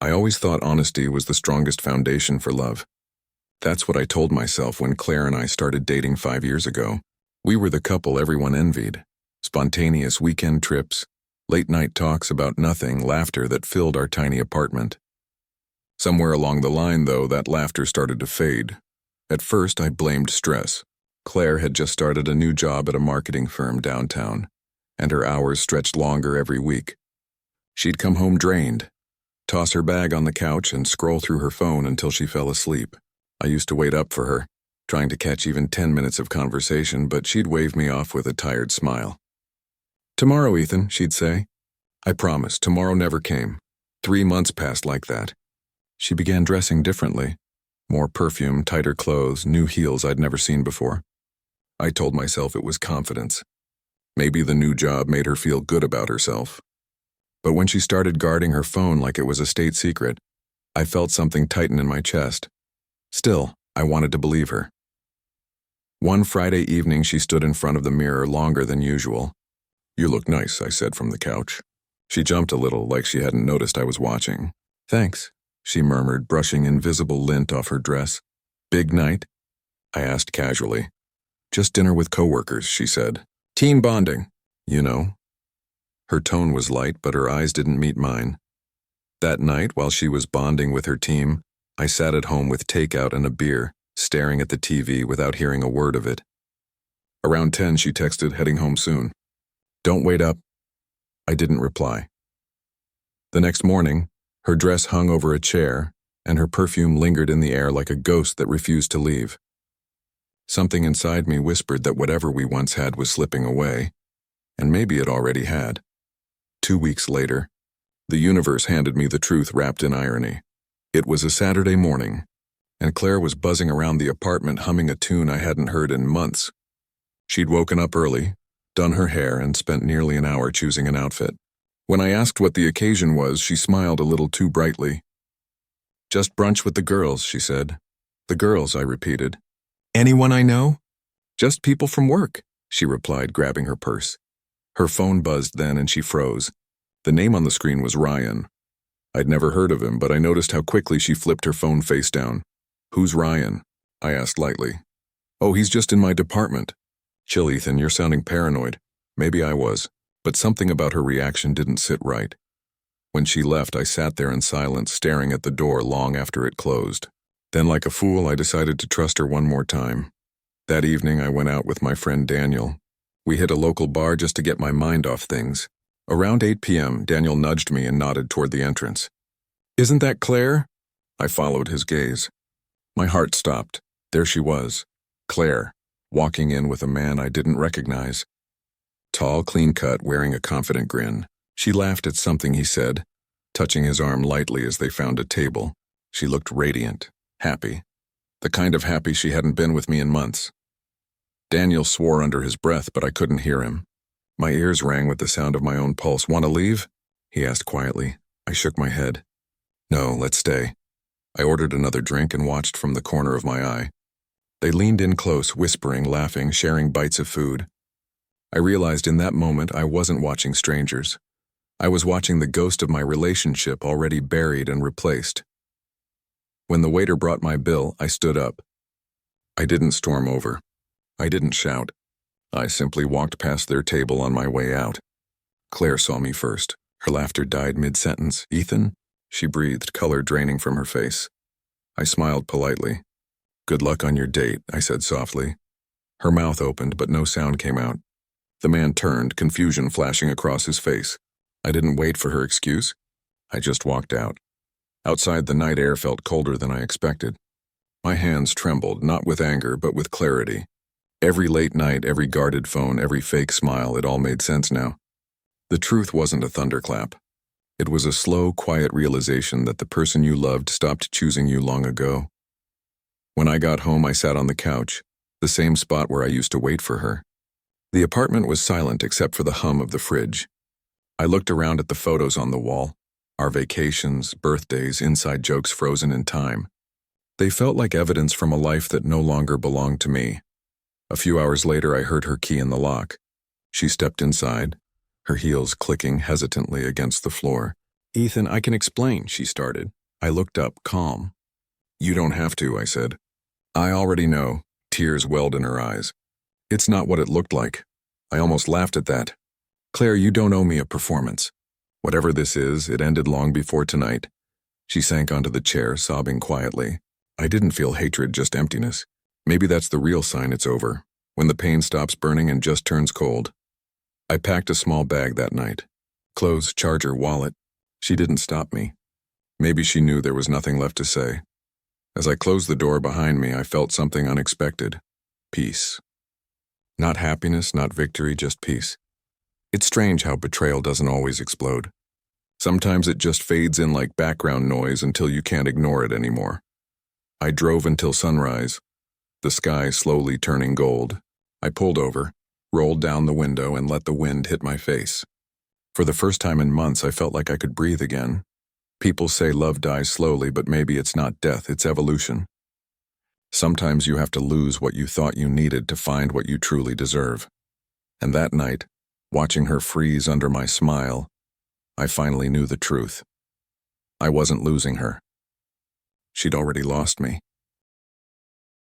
I always thought honesty was the strongest foundation for love. That's what I told myself when Claire and I started dating 5 years ago. We were the couple everyone envied. Spontaneous weekend trips, late-night talks about nothing, laughter that filled our tiny apartment. Somewhere along the line, though, that laughter started to fade. At first, I blamed stress. Claire had just started a new job at a marketing firm downtown, and her hours stretched longer every week. She'd come home drained, toss her bag on the couch, and scroll through her phone until she fell asleep. I used to wait up for her, trying to catch even 10 minutes of conversation, but she'd wave me off with a tired smile. "Tomorrow, Ethan," she'd say. I promised. Tomorrow never came. 3 months passed like that. She began dressing differently. More perfume, tighter clothes, new heels I'd never seen before. I told myself it was confidence. Maybe the new job made her feel good about herself. But when she started guarding her phone like it was a state secret, I felt something tighten in my chest. Still, I wanted to believe her. One Friday evening, she stood in front of the mirror longer than usual. "You look nice," I said from the couch. She jumped a little, like she hadn't noticed I was watching. "Thanks," she murmured, brushing invisible lint off her dress. "Big night?" I asked casually. "Just dinner with coworkers," she said. "Team bonding, you know." Her tone was light, but her eyes didn't meet mine. That night, while she was bonding with her team, I sat at home with takeout and a beer, staring at the TV without hearing a word of it. Around 10, she texted, "Heading home soon. Don't wait up." I didn't reply. The next morning, her dress hung over a chair, and her perfume lingered in the air like a ghost that refused to leave. Something inside me whispered that whatever we once had was slipping away, and maybe it already had. 2 weeks later, the universe handed me the truth wrapped in irony. It was a Saturday morning, and Claire was buzzing around the apartment humming a tune I hadn't heard in months. She'd woken up early, done her hair, and spent nearly an hour choosing an outfit. When I asked what the occasion was, she smiled a little too brightly. "Just brunch with the girls," she said. "The girls," I repeated. "Anyone I know?" "Just people from work," she replied, grabbing her purse. Her phone buzzed then, and she froze. The name on the screen was Ryan. I'd never heard of him, but I noticed how quickly she flipped her phone face down. "Who's Ryan?" I asked lightly. "Oh, he's just in my department." "Chill, Ethan, you're sounding paranoid." Maybe I was, but something about her reaction didn't sit right. When she left, I sat there in silence, staring at the door long after it closed. Then, like a fool, I decided to trust her one more time. That evening, I went out with my friend Daniel. We hit a local bar just to get my mind off things. Around 8 p.m., Daniel nudged me and nodded toward the entrance. "Isn't that Claire?" I followed his gaze. My heart stopped. There she was, Claire, walking in with a man I didn't recognize. Tall, clean-cut, wearing a confident grin. She laughed at something he said, touching his arm lightly as they found a table. She looked radiant, happy. The kind of happy she hadn't been with me in months. Daniel swore under his breath, but I couldn't hear him. My ears rang with the sound of my own pulse. "Want to leave?" he asked quietly. I shook my head. "No, let's stay." I ordered another drink and watched from the corner of my eye. They leaned in close, whispering, laughing, sharing bites of food. I realized in that moment I wasn't watching strangers. I was watching the ghost of my relationship already buried and replaced. When the waiter brought my bill, I stood up. I didn't storm over. I didn't shout. I simply walked past their table on my way out. Claire saw me first. Her laughter died mid-sentence. "Ethan?" she breathed, color draining from her face. I smiled politely. "Good luck on your date," I said softly. Her mouth opened, but no sound came out. The man turned, confusion flashing across his face. I didn't wait for her excuse. I just walked out. Outside, the night air felt colder than I expected. My hands trembled, not with anger, but with clarity. Every late night, every guarded phone, every fake smile, it all made sense now. The truth wasn't a thunderclap. It was a slow, quiet realization that the person you loved stopped choosing you long ago. When I got home, I sat on the couch, the same spot where I used to wait for her. The apartment was silent except for the hum of the fridge. I looked around at the photos on the wall, our vacations, birthdays, inside jokes frozen in time. They felt like evidence from a life that no longer belonged to me. A few hours later, I heard her key in the lock. She stepped inside, her heels clicking hesitantly against the floor. Ethan, I can explain, she started. I looked up, calm. You don't have to, I said. I already know. Tears welled in her eyes. It's not what it looked like. I almost laughed at that. Claire, you don't owe me a performance. Whatever this is, it ended long before tonight. She sank onto the chair, sobbing quietly. I didn't feel hatred, just emptiness. Maybe that's the real sign it's over, when the pain stops burning and just turns cold. I packed a small bag that night. Clothes, charger, wallet. She didn't stop me. Maybe she knew there was nothing left to say. As I closed the door behind me, I felt something unexpected. Peace. Not happiness, not victory, just peace. It's strange how betrayal doesn't always explode. Sometimes it just fades in like background noise until you can't ignore it anymore. I drove until sunrise, the sky slowly turning gold. I pulled over, rolled down the window, and let the wind hit my face. For the first time in months, I felt like I could breathe again. People say love dies slowly, but maybe it's not death, it's evolution. Sometimes you have to lose what you thought you needed to find what you truly deserve. And that night, watching her freeze under my smile, I finally knew the truth. I wasn't losing her. She'd already lost me.